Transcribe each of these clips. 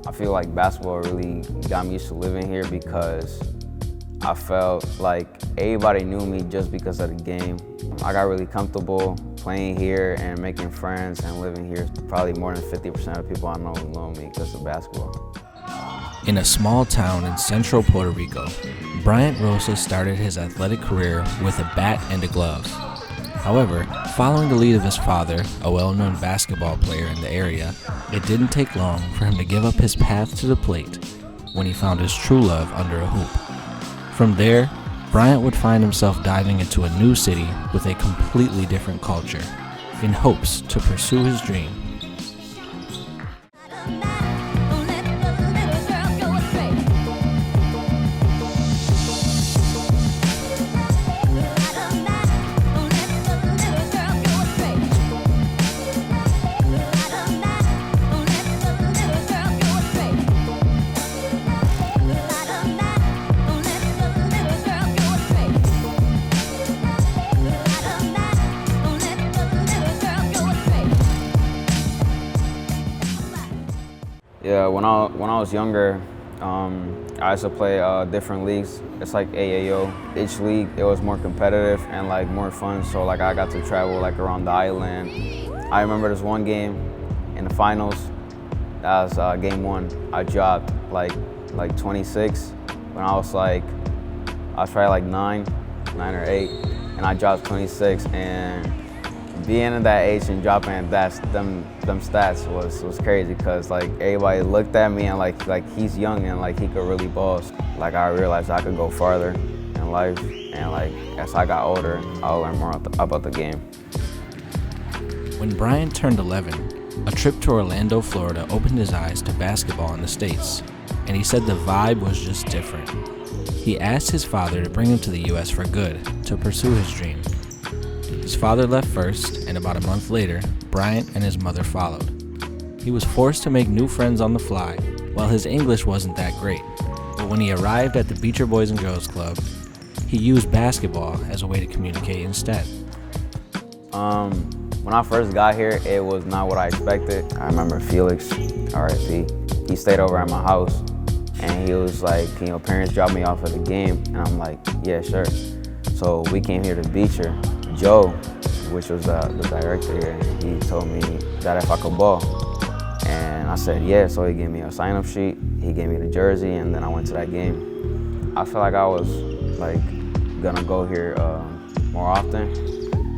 I feel like basketball really got me used to living here because I felt like everybody knew me just because of the game. I got really comfortable playing here and making friends and living here. Probably more than 50% of people I know me because of basketball. In a small town in Central Puerto Rico, Bryant Rosa started his athletic career with a bat and a glove. However, following the lead of his father, a well-known basketball player in the area, it didn't take long for him to give up his path to the plate when he found his true love under a hoop. From there, Bryant would find himself diving into a new city with a completely different culture, in hopes to pursue his dream. Yeah, when I was younger, I used to play different leagues. It's like AAO. Each league, it was more competitive and like more fun. So like I got to travel like around the island. I remember this one game in the finals. That was game one. I dropped like 26 when I was probably like nine or 8, and I dropped 26. And being at that age and dropping them stats was crazy because like everybody looked at me and like he's young and like he could really ball. Like I realized I could go farther in life, and like as I got older, I'll learn more about the game. When Bryant turned 11, a trip to Orlando, Florida opened his eyes to basketball in the States, and he said the vibe was just different. He asked his father to bring him to the US for good to pursue his dream. His father left first, and about a month later, Bryant and his mother followed. He was forced to make new friends on the fly, while his English wasn't that great. But when he arrived at the Beecher Boys and Girls Club, he used basketball as a way to communicate instead. When I first got here, it was not what I expected. I remember Felix, RIP, he stayed over at my house, and he was like, parents dropped me off at the game, and I'm like, yeah, sure. So we came here to Beecher. Joe, which was the director here, he told me that if I could ball. And I said, yeah, so he gave me a sign-up sheet, he gave me the jersey, and then I went to that game. I feel like I was like gonna go here more often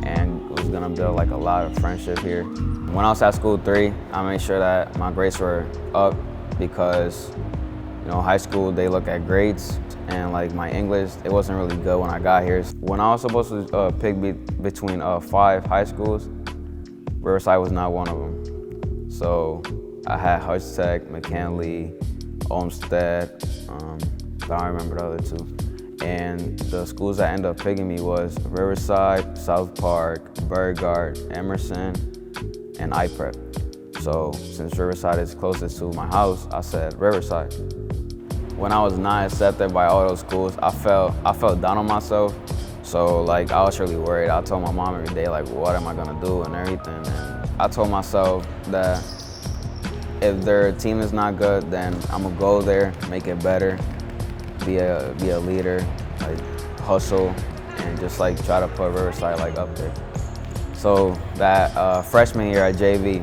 and was gonna build like a lot of friendship here. When I was at school 3, I made sure that my grades were up because high school, they look at grades, and like my English, it wasn't really good when I got here. When I was supposed to pick between 5 high schools, Riverside was not one of them. So I had Hutch Tech, McKinley, Olmsted, I don't remember the other 2. And the schools that ended up picking me was Riverside, South Park, Burgard, Emerson, and Atfer. So since Riverside is closest to my house, I said Riverside. When I was not accepted by all those schools, I felt down on myself. So like I was really worried. I told my mom every day like, what am I gonna do and everything. And I told myself that if their team is not good, then I'm gonna go there, make it better, be a leader, like hustle, and just like try to put Riverside like up there. So that freshman year at JV,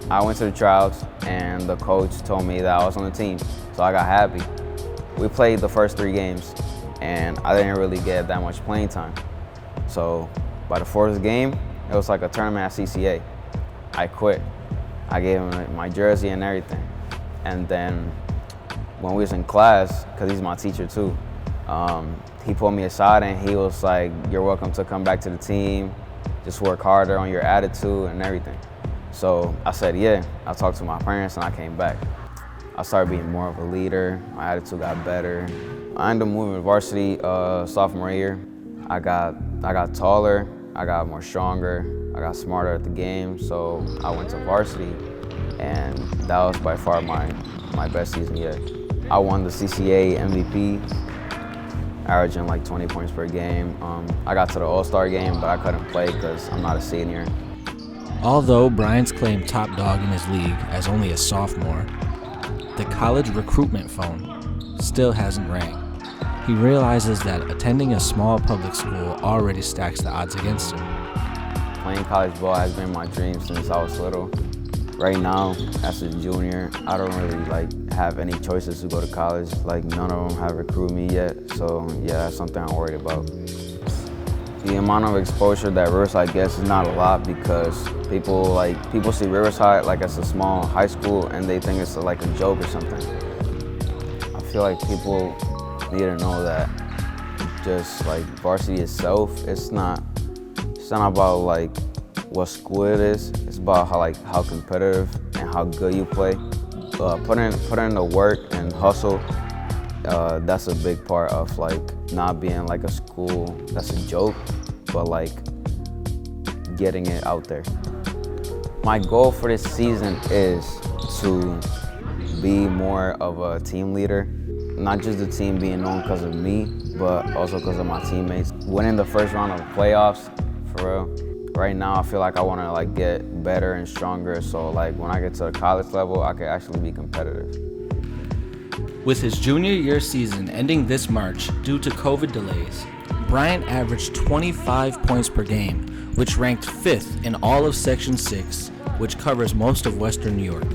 I went to the tryouts, and the coach told me that I was on the team. So I got happy. We played the first 3 games, and I didn't really get that much playing time. So by the 4th game, it was like a tournament at CCA. I quit. I gave him my jersey and everything. And then when we was in class, because he's my teacher too, he pulled me aside and he was like, you're welcome to come back to the team. Just work harder on your attitude and everything. So I said, yeah. I talked to my parents and I came back. I started being more of a leader. My attitude got better. I ended up moving to varsity sophomore year. I got taller, I got more stronger, I got smarter at the game, so I went to varsity, and that was by far my best season yet. I won the CCA MVP, averaging like 20 points per game. I got to the All-Star game, but I couldn't play because I'm not a senior. Although Bryant's claimed top dog in his league as only a sophomore, the college recruitment phone still hasn't rang. He realizes that attending a small public school already stacks the odds against him. Playing college ball has been my dream since I was little. Right now, as a junior, I don't really have any choices to go to college. None of them have recruited me yet, so yeah, that's something I'm worried about. The amount of exposure that Riverside gets is not a lot because people see Riverside as a small high school and they think it's like a joke or something. I feel like people need to know that just varsity itself, it's not about what school it is. It's about how competitive and how good you play. Put in the work and hustle. That's a big part of not being a school that's a joke, but getting it out there. My goal for this season is to be more of a team leader. Not just the team being known because of me, but also because of my teammates. Winning the first round of playoffs, for real. Right now, I feel like I want to get better and stronger, so when I get to the college level, I can actually be competitive. With his junior year season ending this March due to COVID delays, Bryant averaged 25 points per game, which ranked 5th in all of Section 6, which covers most of Western New York.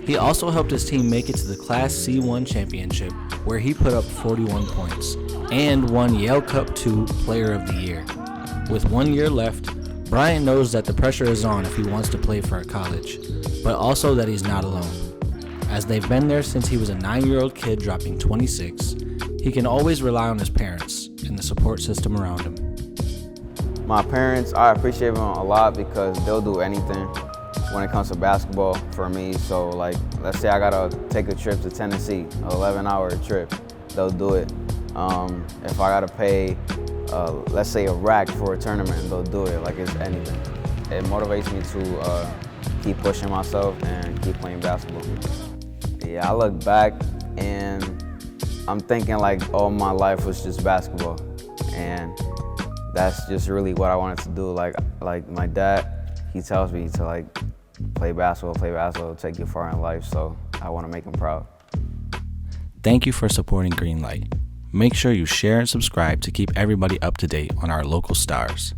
He also helped his team make it to the Class C1 championship, where he put up 41 points, and won Yale Cup 2 Player of the Year. With 1 year left, Bryant knows that the pressure is on if he wants to play for a college, but also that he's not alone. As they've been there since he was a 9-year-old kid dropping 26, he can always rely on his parents and the support system around him. My parents, I appreciate them a lot because they'll do anything when it comes to basketball for me. So let's say I gotta take a trip to Tennessee, an 11-hour trip, they'll do it. If I gotta pay, let's say a rack for a tournament, they'll do it. It's anything. It motivates me to keep pushing myself and keep playing basketball. Yeah, I look back and I'm thinking all my life was just basketball, and that's just really what I wanted to do. Like my dad, he tells me to play basketball, take you far in life, so I want to make him proud. Thank you for supporting Greenlight. Make sure you share and subscribe to keep everybody up to date on our local stars.